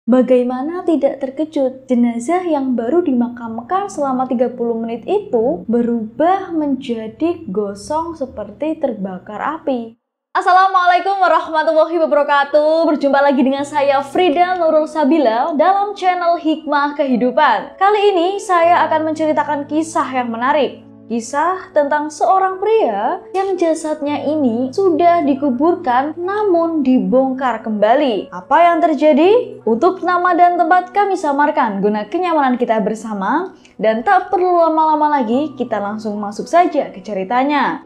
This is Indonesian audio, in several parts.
Bagaimana tidak terkejut, jenazah yang baru dimakamkan selama 30 menit itu berubah menjadi gosong seperti terbakar api. Assalamualaikum warahmatullahi wabarakatuh. Berjumpa lagi dengan saya Frida Nurul Sabila dalam channel Hikmah Kehidupan. Kali ini saya akan menceritakan kisah yang menarik. Kisah tentang seorang pria yang jasadnya ini sudah dikuburkan namun dibongkar kembali. Apa yang terjadi? Untuk nama dan tempat kami samarkan guna kenyamanan kita bersama. Dan tak perlu lama-lama lagi, kita langsung masuk saja ke ceritanya.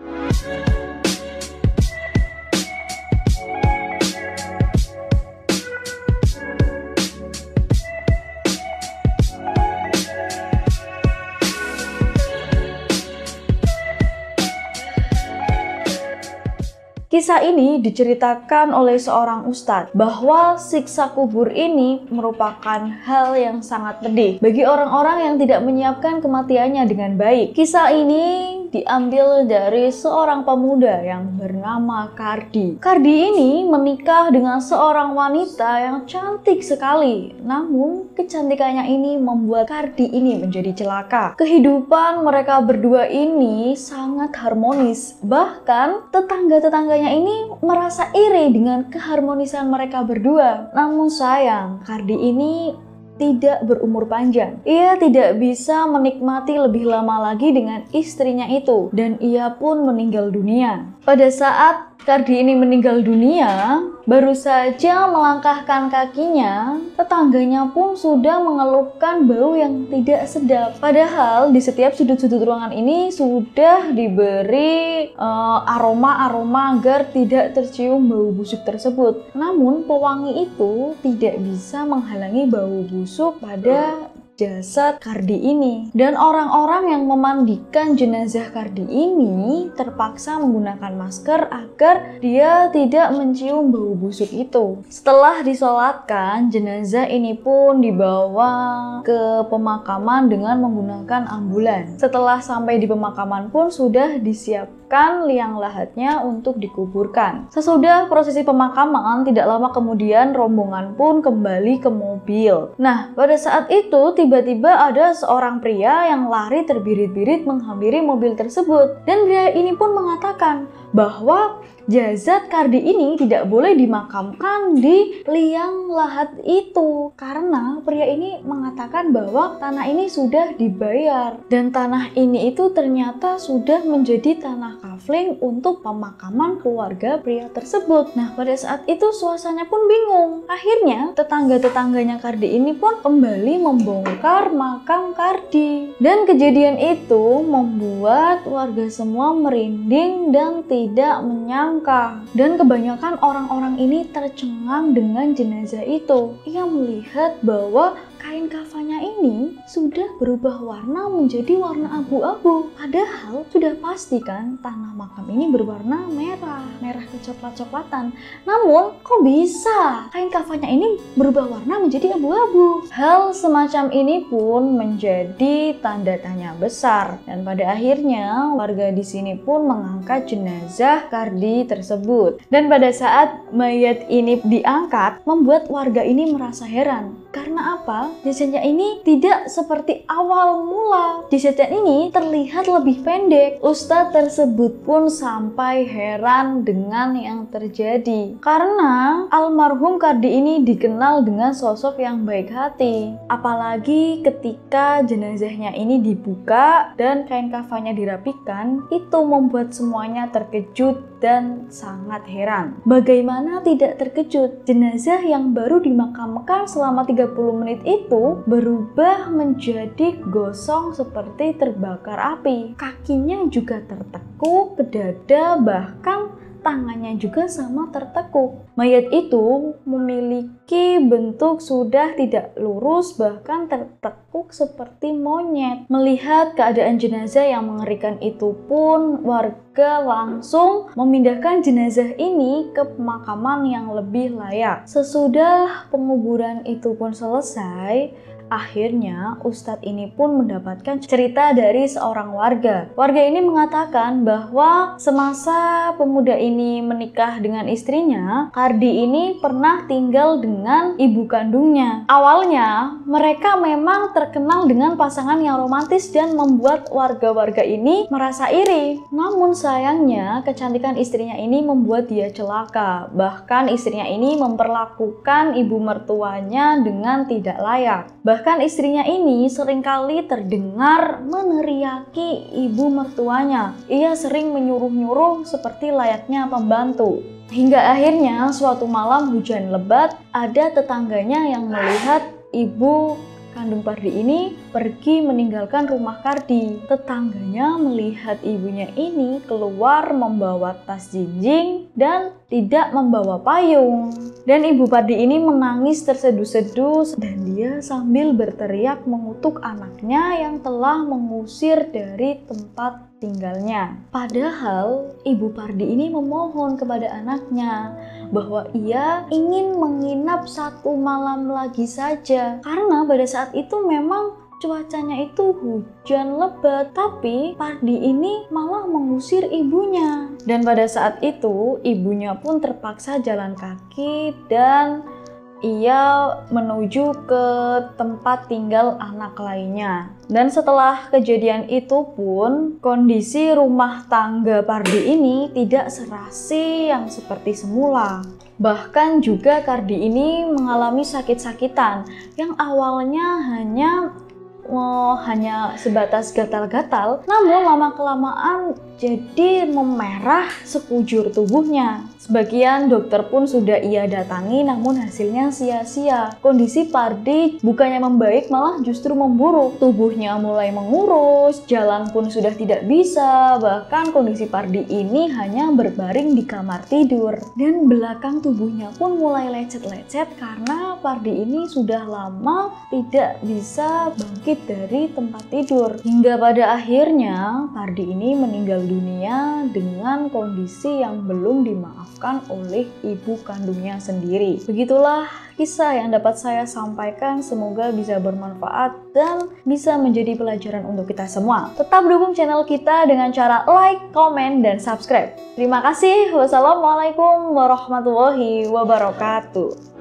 Kisah ini diceritakan oleh seorang ustadz bahwa siksa kubur ini merupakan hal yang sangat pedih bagi orang-orang yang tidak menyiapkan kematiannya dengan baik. Kisah ini diambil dari seorang pemuda yang bernama Kardi. Kardi ini menikah dengan seorang wanita yang cantik sekali. Namun kecantikannya ini membuat Kardi ini menjadi celaka. Kehidupan mereka berdua ini sangat harmonis. Bahkan tetangga-tetangganya ini merasa iri dengan keharmonisan mereka berdua. Namun sayang, Kardi ini tidak berumur panjang. Ia tidak bisa menikmati lebih lama lagi dengan istrinya itu, dan ia pun meninggal dunia. Pada saat Kardi ini meninggal dunia, baru saja melangkahkan kakinya, tetangganya pun sudah mengeluhkan bau yang tidak sedap. Padahal di setiap sudut-sudut ruangan ini sudah diberi aroma-aroma agar tidak tercium bau busuk tersebut. Namun pewangi itu tidak bisa menghalangi bau busuk pada jasad Kardi ini. Dan orang-orang yang memandikan jenazah Kardi ini terpaksa menggunakan masker agar dia tidak mencium bau busuk itu. Setelah disolatkan, jenazah ini pun dibawa ke pemakaman dengan menggunakan ambulans. Setelah sampai di pemakaman pun sudah disiapkan liang lahatnya untuk dikuburkan. Sesudah prosesi pemakaman, tidak lama kemudian rombongan pun kembali ke mobil. Nah, pada saat itu tiba-tiba ada seorang pria yang lari terbirit-birit menghampiri mobil tersebut. Dan pria ini pun mengatakan bahwa jasad Kardi ini tidak boleh dimakamkan di liang lahat itu, karena pria ini mengatakan bahwa tanah ini sudah dibayar dan tanah ini itu ternyata sudah menjadi tanah kafling untuk pemakaman keluarga pria tersebut. Nah, pada saat itu suasananya pun bingung. Akhirnya tetangga-tetangganya Kardi ini pun kembali membongkar makam Kardi, dan kejadian itu membuat warga semua merinding dan tidak menyangka. Dan kebanyakan orang-orang ini tercengang dengan jenazah itu. Ia melihat bahwa kain kafannya ini sudah berubah warna menjadi warna abu-abu. Padahal sudah pasti kan tanah makam ini berwarna merah kecoklat-coklatan. Namun kok bisa kain kafannya ini berubah warna menjadi abu-abu? Hal semacam ini pun menjadi tanda tanya besar. Dan pada akhirnya warga di sini pun mengangkat jenazah Kardi tersebut. Dan pada saat mayat ini diangkat, membuat warga ini merasa heran. Karena apa? Jasadnya ini tidak seperti awal mula. Jasadnya ini terlihat lebih pendek. Ustadz tersebut pun sampai heran dengan yang terjadi. Karena almarhum Kardi ini dikenal dengan sosok yang baik hati. Apalagi ketika jenazahnya ini dibuka dan kain kafannya dirapikan, itu membuat semuanya terkejut dan sangat heran. Bagaimana tidak terkejut? Jenazah yang baru dimakamkan selama 30 menit itu berubah menjadi gosong seperti terbakar api. Kakinya juga tertekuk ke dada, bahkan tangannya juga sama tertekuk. Mayat itu memiliki bentuk sudah tidak lurus, bahkan tertekuk seperti monyet. Melihat keadaan jenazah yang mengerikan itu pun, warga keluarga langsung memindahkan jenazah ini ke pemakaman yang lebih layak. Sesudah penguburan itu pun selesai, akhirnya Ustadz ini pun mendapatkan cerita dari seorang warga. Warga ini mengatakan bahwa semasa pemuda ini menikah dengan istrinya, Kardi ini pernah tinggal dengan ibu kandungnya. Awalnya, mereka memang terkenal dengan pasangan yang romantis dan membuat warga-warga ini merasa iri. Namun sayangnya, kecantikan istrinya ini membuat dia celaka. Bahkan istrinya ini memperlakukan ibu mertuanya dengan tidak layak. Bahkan istrinya ini seringkali terdengar meneriaki ibu mertuanya. Ia sering menyuruh-nyuruh seperti layaknya pembantu. Hingga akhirnya suatu malam hujan lebat, ada tetangganya yang melihat ibu kandung Pardi ini pergi meninggalkan rumah Kardi. Tetangganya melihat ibunya ini keluar membawa tas jinjing dan tidak membawa payung. Dan ibu Pardi ini menangis terseduh-seduh dan dia sambil berteriak mengutuk anaknya yang telah mengusir dari tempat tinggalnya. Padahal ibu Pardi ini memohon kepada anaknya bahwa ia ingin menginap 1 malam lagi saja, karena pada saat itu memang cuacanya itu hujan lebat, tapi Pardi ini malah mengusir ibunya. Dan pada saat itu ibunya pun terpaksa jalan kaki dan ia menuju ke tempat tinggal anak lainnya. Dan setelah kejadian itu pun, kondisi rumah tangga Pardi ini tidak serasi yang seperti semula. Bahkan juga Kardi ini mengalami sakit-sakitan yang awalnya hanya sebatas gatal-gatal, namun lama-kelamaan jadi memerah sekujur tubuhnya. Sebagian dokter pun sudah ia datangi, namun hasilnya sia-sia. Kondisi Pardi bukannya membaik, malah justru memburuk. Tubuhnya mulai mengurus, jalan pun sudah tidak bisa. Bahkan kondisi Pardi ini hanya berbaring di kamar tidur. Dan belakang tubuhnya pun mulai lecet-lecet karena Pardi ini sudah lama tidak bisa bangkit dari tempat tidur. Hingga pada akhirnya Pardi ini meninggal dunia dengan kondisi yang belum dimaafkan oleh ibu kandungnya sendiri. Begitulah kisah yang dapat saya sampaikan, semoga bisa bermanfaat dan bisa menjadi pelajaran untuk kita semua. Tetap dukung channel kita dengan cara like, komen, dan subscribe. Terima kasih. Wassalamualaikum warahmatullahi wabarakatuh.